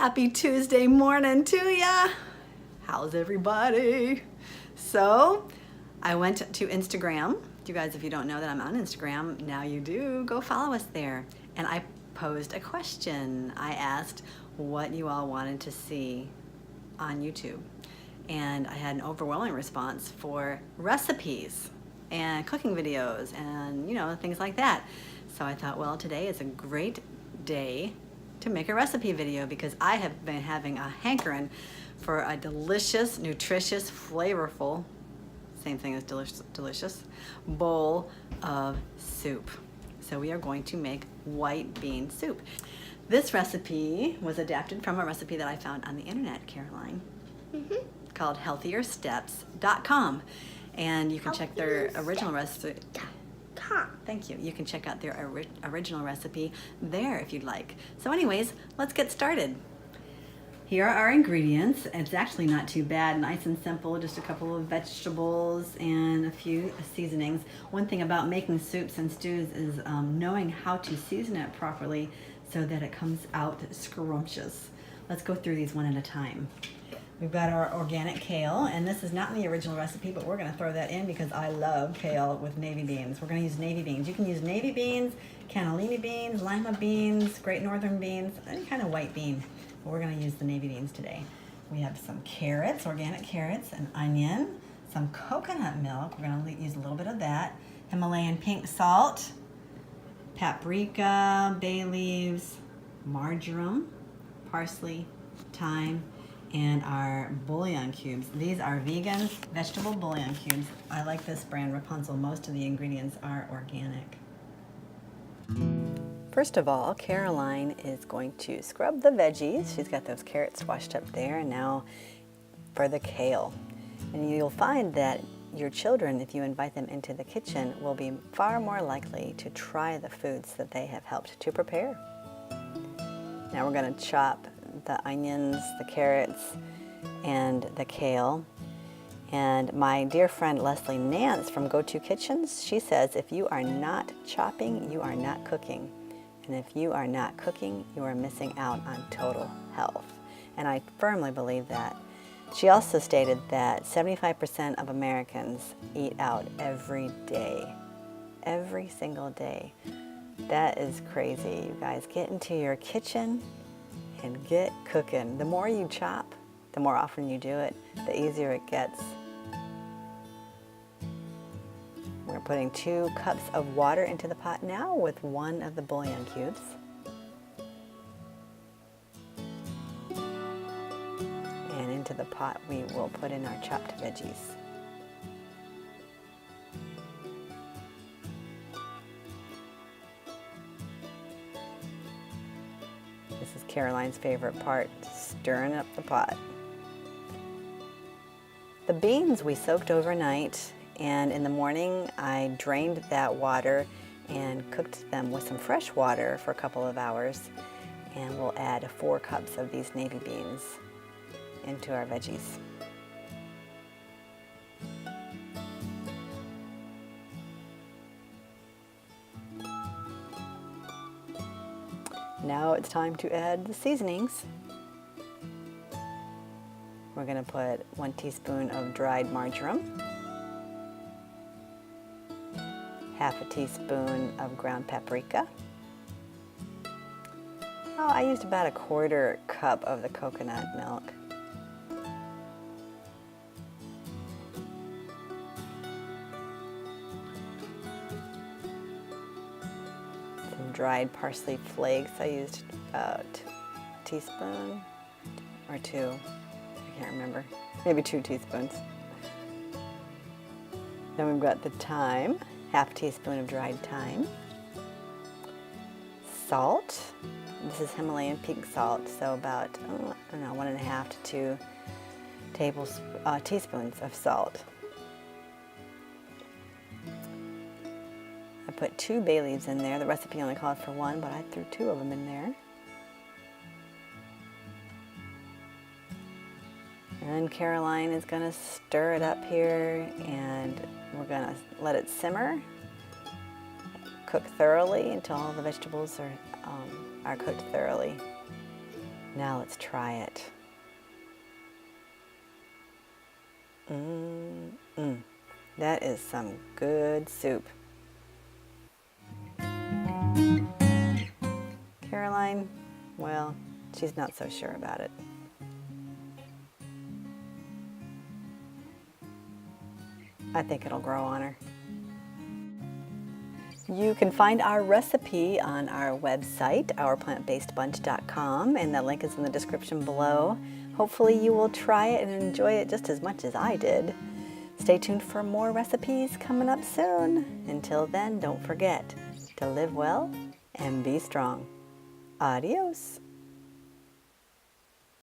Happy Tuesday morning to ya. How's everybody? So I went to Instagram. You guys, if you don't know that I'm on Instagram, now you do. Go follow us there. And I posed a question. I asked what you all wanted to see on YouTube. And I had an overwhelming response for recipes and cooking videos and, things like that. So I thought, well, today is a great day to make a recipe video because I have been having a hankering for a delicious, nutritious, flavorful, same thing as delicious, bowl of soup. So we are going to make white bean soup. This recipe was adapted from a recipe that I found on the internet, Caroline, called healthiersteps.com. And you can check their original recipe. Thank you. You can check out their original recipe there if you'd like. So anyways, let's get started. Here are our ingredients. It's actually not too bad, nice and simple, just a couple of vegetables and a few seasonings. One thing about making soups and stews is knowing how to season it properly so that it comes out scrumptious. Let's go through these one at a time. We've got our organic kale, and this is not in the original recipe, but we're going to throw that in because I love kale with navy beans. We're going to use navy beans. You can use navy beans, cannellini beans, lima beans, great northern beans, any kind of white bean. But we're going to use the navy beans today. We have some carrots, organic carrots, an onion, some coconut milk. We're going to use a little bit of that. Himalayan pink salt, paprika, bay leaves, marjoram, parsley, thyme, and our bouillon cubes. These are vegan vegetable bouillon cubes. I like this brand, Rapunzel. Most of the ingredients are organic. First of all, Caroline is going to scrub the veggies. She's got those carrots washed up there, and now for the kale. And you'll find that your children, if you invite them into the kitchen, will be far more likely to try the foods that they have helped to prepare. Now we're going to chop the onions, the carrots, and the kale. And my dear friend Leslie Nance from Go-To Kitchens, she says if you are not chopping, you are not cooking. And if you are not cooking, you are missing out on total health. And I firmly believe that. She also stated that 75% of Americans eat out every day. Every single day. That is crazy, you guys. Get into your kitchen and get cooking. The more you chop, the more often you do it, the easier it gets. We're putting 2 cups of water into the pot now with 1 of the bouillon cubes. And into the pot we will put in our chopped veggies. This is Caroline's favorite part, stirring up the pot. The beans we soaked overnight, and in the morning I drained that water and cooked them with some fresh water for a couple of hours. And we'll add 4 cups of these navy beans into our veggies. Now it's time to add the seasonings. We're going to put 1 teaspoon of dried marjoram, half a teaspoon of ground paprika. I used about a 1/4 cup of the coconut milk. Dried parsley flakes. I used about a teaspoon or 2. I can't remember. Maybe 2 teaspoons. Then we've got the thyme, half teaspoon of dried thyme. Salt. This is Himalayan pink salt, so about 1.5 to 2 teaspoons of salt. I put 2 bay leaves in there. The recipe only called for 1, but I threw 2 of them in there. And Caroline is going to stir it up here, and we're going to let it simmer, cook thoroughly until all the vegetables are cooked thoroughly. Now let's try it. That is some good soup. Caroline, well, she's not so sure about it. I think it'll grow on her. You can find our recipe on our website, ourplantbasedbunch.com, and the link is in the description below. Hopefully you will try it and enjoy it just as much as I did. Stay tuned for more recipes coming up soon. Until then, don't forget to live well and be strong. Adios.